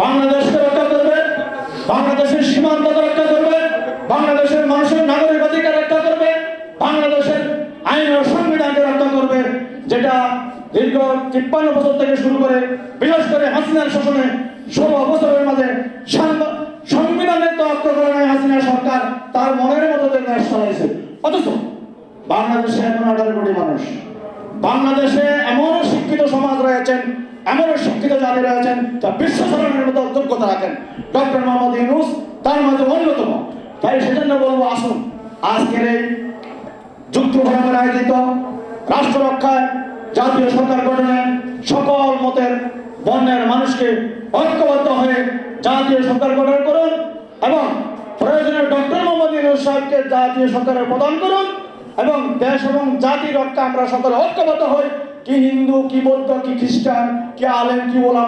বাংলাদেশকে রক্ষা করবে, বাংলাদেশের সীমান্ত রক্ষা করবে, বাংলাদেশের মানুষের নাগরিক অধিকার রক্ষা করবে, বাংলাদেশের আইন ও সংবিধানকে রক্ষা করবে, যেটা দীর্ঘ 53 বছর থেকে শুরু করে বিশেষ করে হাসিনার শাসনে 16 বছরের মাঝে সংবিধানের তো রক্ষা করে নাই হাসিনা সরকার, তার মনের মতো দেশ চালাইছে। অথচ বাংলাদেশে এখন 18 কোটি মানুষ, বাংলাদেশে এমন শিক্ষিত সমাজ রয়েছেন, এমন শিক্ষিত জাতি রয়েছেন যা বিশ্ব চালানোর মতো যোগ্যতা রাখেন। ডক্টর মোহাম্মদ ইউনূস তার মধ্যে অন্যতম। তাই সেজন্য বলবো, আসুন আজকের এই যুদ্ধভাবে আয়োজিত রাষ্ট্র রক্ষায় জাতীয় সরকার গঠনে সকল মতের বর্ণের মানুষকে ঐক্যবদ্ধ হয়ে জাতীয় সরকার গঠন করুন এবং প্রয়োজনে ডক্টর মোহাম্মদ ইউনূস সাহেবকে জাতীয় সরকারের প্রদান করুন এবং দেশ এবং জাতি রক্ষা আমরা সকলে ঐক্যবদ্ধ হই। কি হিন্দু, কি বৌদ্ধ, কি খ্রিস্টান, কি আলেম, কি ওলামা